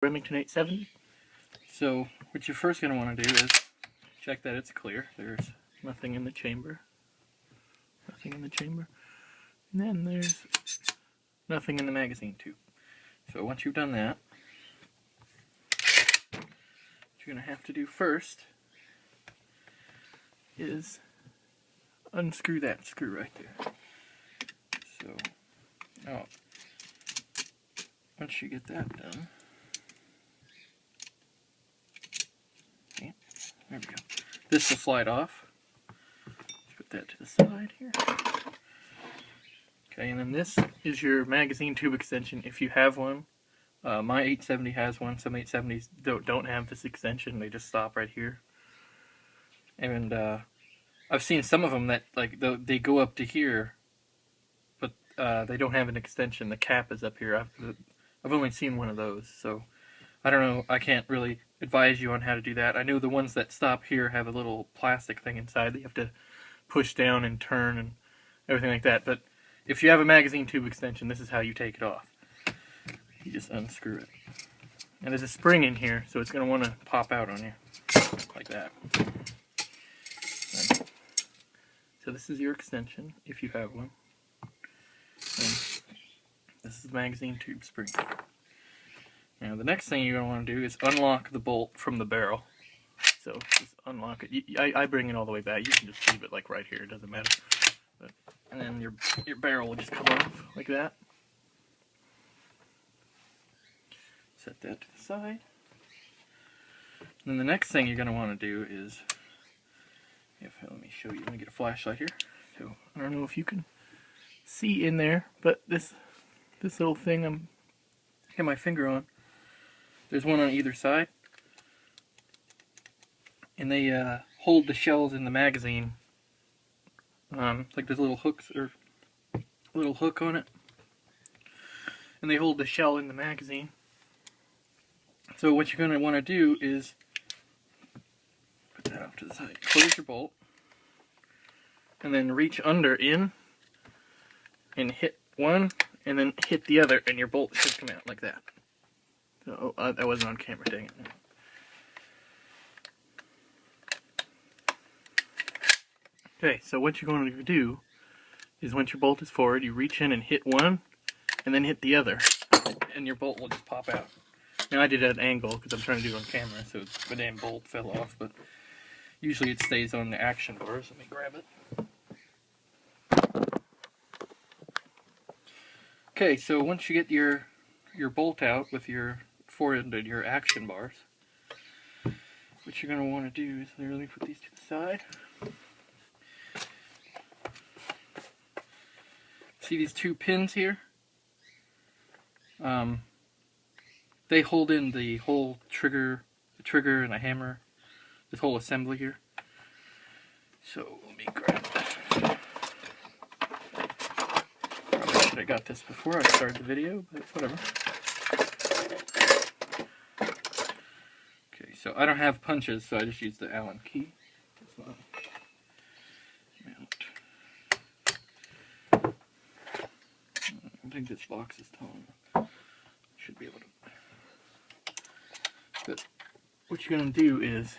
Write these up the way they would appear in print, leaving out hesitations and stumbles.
Remington 870. So what you're first going to want to do is check that it's clear. There's nothing in the chamber. Nothing in the chamber. And then there's nothing in the magazine tube. So once you've done that, what you're going to have to do first is unscrew that screw right there. So, once you get that done, okay, there we go. This will slide off. Let's put that to the side here. Okay, and then this is your magazine tube extension if you have one. My 870 has one. Some 870s don't have this extension. They just stop right here. And I've seen some of them that they go up to here, but they don't have an extension. The cap is up here. I've only seen one of those, so I don't know. I can't really advise you on how to do that. I know the ones that stop here have a little plastic thing inside that you have to push down and turn and everything like that. But if you have a magazine tube extension, this is how you take it off. You just unscrew it. And there's a spring in here, so it's going to want to pop out on you, like that. So this is your extension, if you have one. And this is the magazine tube spring. Now the next thing you're going to want to do is unlock the bolt from the barrel. So just unlock it. I bring it all the way back. You can just leave it like right here, it doesn't matter. And then your barrel will just come off like that. Set that to the side. And then the next thing you're going to want to do is, let me show you. Let me get a flashlight here. So I don't know if you can see in there, but this little thing I have my finger on. There's one on either side, and they hold the shells in the magazine. Like there's little hooks or little hook on it, and they hold the shell in the magazine. So what you're going to want to do is put that off to the side. Close your bolt, and then reach under in, and hit one, and then hit the other, and your bolt should come out like that. So that wasn't on camera, dang it. Okay, so what you're going to do is once your bolt is forward, you reach in and hit one, and then hit the other, and your bolt will just pop out. Now I did it at an angle because I'm trying to do it on camera, so the damn bolt fell off, but usually it stays on the action bars. Let me grab it. Okay, so once you get your bolt out with your forward and your action bars, what you're going to want to do is literally put these to the side. See these two pins here? They hold in the whole trigger, and a hammer, this whole assembly here. So let me grab that. Probably should have got this before I started the video, but whatever. Okay, so I don't have punches, so I just use the Allen key. I think this box is tall. Should be able to. But what you're going to do is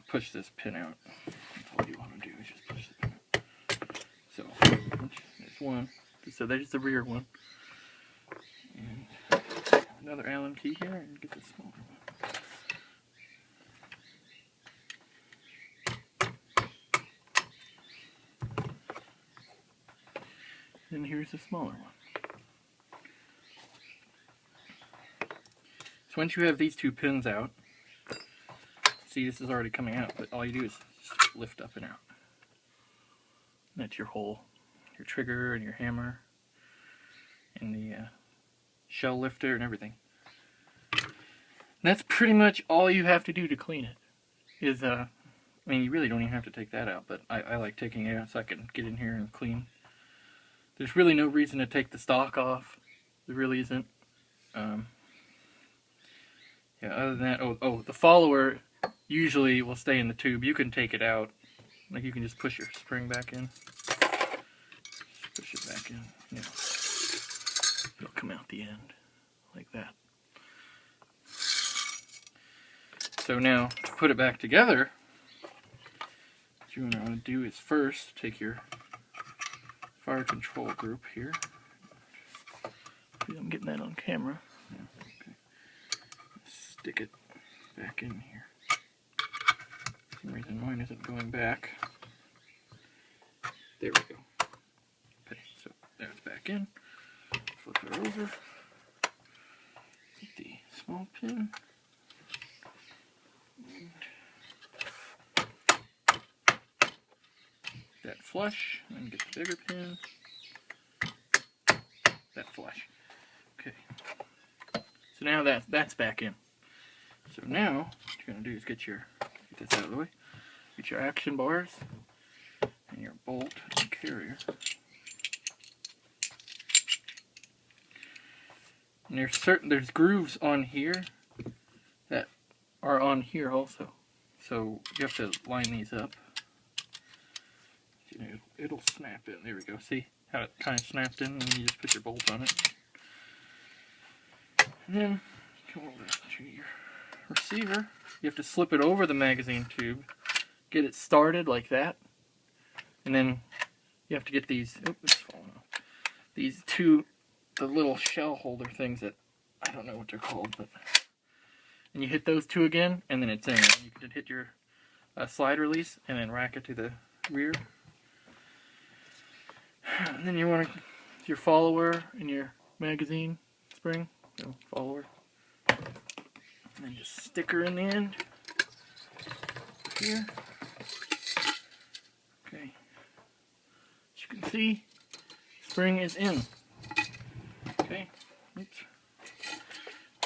push this pin out. That's all you want to do is just push the pin out. So there's one. So there's the rear one. And another Allen key here, and get the smaller one. And here's the smaller one. So once you have these two pins out, see this is already coming out, but all you do is just lift up and out. And that's your hole, your trigger and your hammer, and the shell lifter and everything. And that's pretty much all you have to do to clean it. I mean, you really don't even have to take that out, but I like taking it out so I can get in here and clean. There's really no reason to take the stock off. There really isn't. Yeah, other than that, the follower usually will stay in the tube. You can take it out. Like you can just push your spring back in. Just push it back in. Yeah. It'll come out the end like that. So now, to put it back together, what you want to do is first take your fire control group here. I'm getting that on camera. Yeah, okay. Stick it back in here. For some reason mine isn't going back. There we go. Okay, so that's back in. Flip it over. Get the small pin. That flush, and get the bigger pin. That flush. Okay. So now that's back in. So now what you're gonna do is get this out of the way. Get your action bars and your bolt and carrier. And there's grooves on here that are on here also. So you have to line these up. It'll snap in. There we go. See how it kind of snapped in, and you just put your bolt on it. And then come over to your receiver. You have to slip it over the magazine tube, get it started like that, and then you have to get these. Oh, it's falling off. These the little shell holder things that I don't know what they're called, but and you hit those two again, and then it's in. You can hit your slide release and then rack it to the rear. And then you want your follower and your magazine spring, follower, and then just stick her in the end here. Okay, as you can see, spring is in. Okay, oops.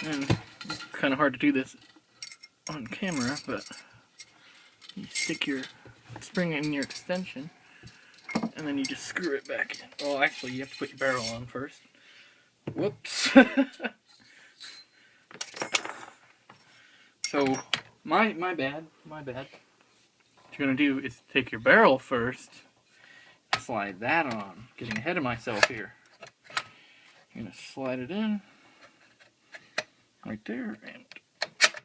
And it's kind of hard to do this on camera, but you stick your spring in your extension. And then you just screw it back in. Oh, actually, you have to put your barrel on first. Whoops. So, my bad. What you're going to do is take your barrel first, slide that on. Getting ahead of myself here. You're going to slide it in. Right there. And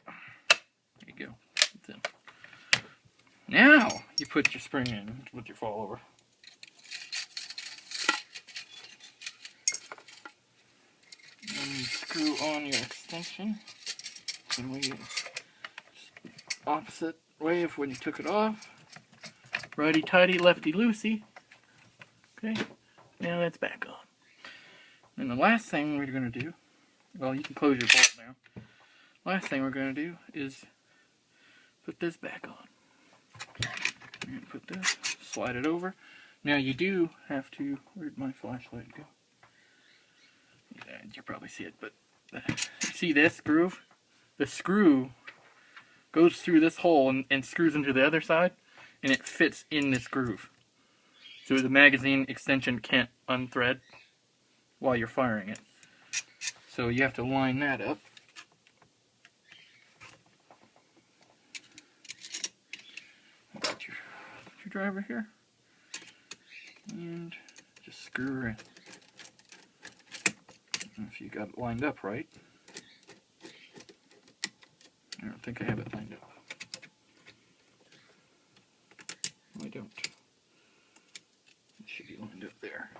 there you go. It's in. Now, you put your spring in with your follower. Screw on your extension, and opposite way of when you took it off. Righty tighty, lefty loosey. Okay, now that's back on. And the last thing we're going to do, well, you can close your bolt now. Last thing we're going to do is put this back on. And put this, slide it over. Now you do have to, where'd my flashlight go? Yeah, you probably see it, but see this groove? The screw goes through this hole and screws into the other side, and it fits in this groove. So the magazine extension can't unthread while you're firing it. So you have to line that up. Got your screwdriver here, and just screw her in. If you got it lined up right. I don't think I have it lined up. I don't. It should be lined up there.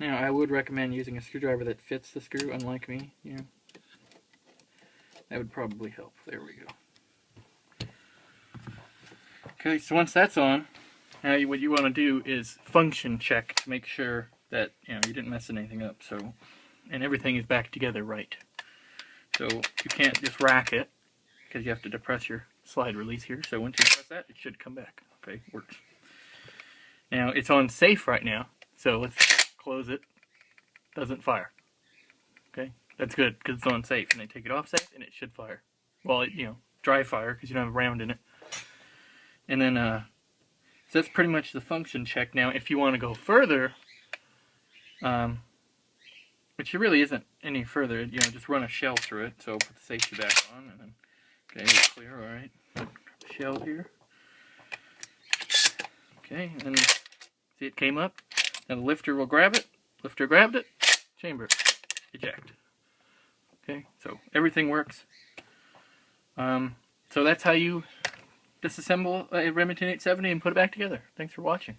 Now, I would recommend using a screwdriver that fits the screw, unlike me. You know, that would probably help. There we go. Okay, so once that's on, now what you want to do is function check to make sure that you didn't mess anything up. So, and everything is back together right. So you can't just rack it because you have to depress your slide release here. So once you press that, it should come back. Okay, works. Now it's on safe right now. So let's close it. Doesn't fire. Okay, that's good because it's on safe, and they take it off safe, and it should fire. Well, dry fire because you don't have a round in it. And then so that's pretty much the function check. Now, if you want to go further, which it really isn't any further, just run a shell through it. So put the safety back on, and then okay, it's clear. All right, shell here. Okay, and then see it came up. Now the lifter will grab it. Lifter grabbed it. Chamber, eject. Okay, so everything works. So that's how you disassemble a Remington 870 and put it back together. Thanks for watching.